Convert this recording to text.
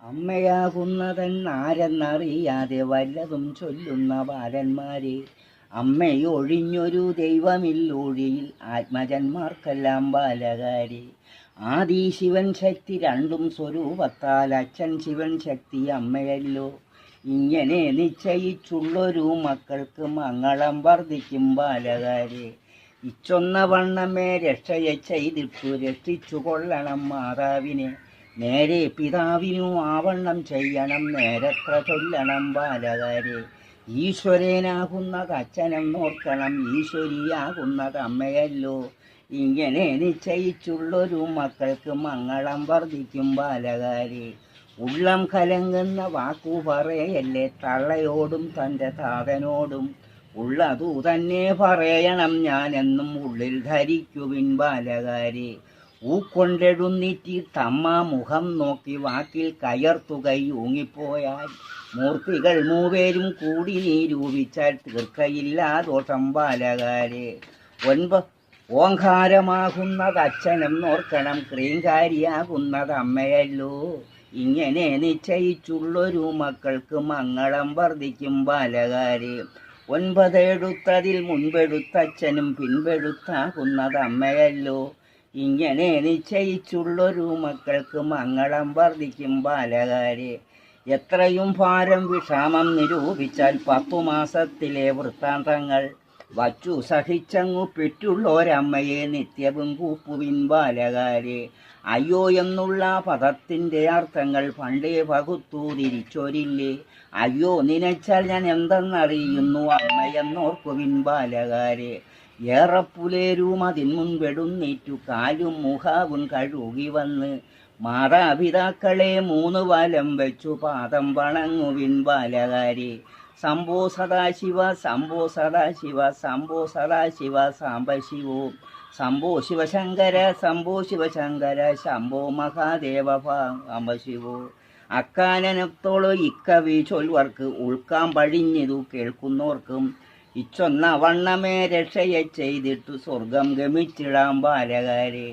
അമ്മയാകുന്നതെന്നാരെന്നറിയാതെ വല്ലതും ചൊല്ലുന്ന ബാലന്മാരെ, അമ്മയൊഴിഞ്ഞൊരു ദൈവമില്ലൂഴിയിൽ ആത്മജന്മാർക്കെല്ലാം ബാലകാരെ. ആദി ശിവൻ ശക്തി രണ്ടും സ്വരൂപത്താൽ അച്ഛൻ ശിവൻ ശക്തി അമ്മയല്ലോ. ഇങ്ങനെ നിശ്ചയിച്ചുള്ളൊരു മക്കൾക്ക് മംഗളം വർദ്ധിക്കും ബാലകാരെ. ഇച്ചൊന്ന വണ്ണമേ രക്ഷയെ ചെയ്തിട്ടു രക്ഷിച്ചു കൊള്ളണം മാതാവിനെ. നേരെ പിതാവിനു ആവണ്ണം ചെയ്യണം നേരത്ര ചൊല്ലണം ബാലകാരെ. ഈശ്വരനാകുന്നത് അച്ഛനെന്നോർക്കണം, ഈശ്വരിയാകുന്നത് അമ്മയല്ലോ. ഇങ്ങനെ നിശ്ചയിച്ചുള്ളൊരു മക്കൾക്ക് മംഗളം വർദ്ധിക്കും ബാലകാരെ. ഉള്ളം കലങ്ങുന്ന വാക്കു പറയല്ലേ തള്ളയോടും തൻ്റെ താതനോടും. ഉള്ളതു തന്നെ പറയണം ഞാനെന്നും ഉള്ളിൽ ധരിക്കുവിൻ ബാലകാരെ. ഊക്കൊണ്ടെഴുന്നീറ്റി തമ്മ മുഖം നോക്കി വാക്കിൽ കയർത്തുകൈ ഊങ്ങിപ്പോയാൽ, മൂർത്തികൾ മൂവേരും കൂടി നിരൂപിച്ചാൽ തീർക്കയില്ല ദോഷം ബാലകാരെ. ഓങ്കാരമാകുന്നത് അച്ഛനെന്നോർക്കണം, ക്രീങ്കാരിയാകുന്നത് അമ്മയല്ലോ. ഇങ്ങനെ നിശ്ചയിച്ചുള്ളൊരു മക്കൾക്ക് മംഗളം വർദ്ധിക്കും ബാലകാരെ. 9 എടുത്തതിൽ മുൻപെടുത്തച്ഛനും പിൻപെടുത്താകുന്നത് അമ്മയല്ലോ. ഇങ്ങനെ നിശ്ചയിച്ചുള്ളൊരു മക്കൾക്ക് മംഗളം വർദ്ധിക്കും ബാലകാരെ. എത്രയും ഭാരം വിഷാമം നിരൂപിച്ചാൽ 10 മാസത്തിലെ വൃത്താന്തങ്ങൾ വച്ചു സഹിച്ചങ്ങു പെറ്റുള്ളൊരമ്മയെ നിത്യവും കൂപ്പുവിൻ ബാലകാരെ. അയ്യോ എന്നുള്ള പദത്തിൻ്റെ അർത്ഥങ്ങൾ പണ്ടേ പകുത്തു തിരിച്ചൊരില്ലേ. അയ്യോ നിനച്ചാൽ ഞാൻ എന്തെന്നറിയുന്നു അമ്മയെന്നോർക്കുവിൻ ബാലകാരെ. ഏറെ പുലേരും അതിൻ മുൻപെടുന്നേറ്റു കാലും മുഖവും കഴുകി വന്ന്, മാതാപിതാക്കളെ 3 വലം വെച്ചു പാദം വണങ്ങുവിൻ ബാലകാരെ. ശംഭോ സദാശിവ ശംഭോ സദാശിവ ശംഭോ സദാശിവ സാംബശിവോ. ശംഭോ ശിവശങ്കര ശംഭോ ശിവശങ്കര ശംഭോ മഹാദേവ സാംബശിവോ. അക്കാനനത്തോള് ഇക്കവി ചൊൽവർക്ക് ഉൾക്കാൻ പഴിഞ്ഞിതു കേൾക്കുന്നോർക്കും. ഇച്ചൊന്ന വണ്ണമേ രക്ഷയെ ചെയ്തിട്ടു സ്വർഗം ഗമിച്ചിടാം ബാലകാരെ.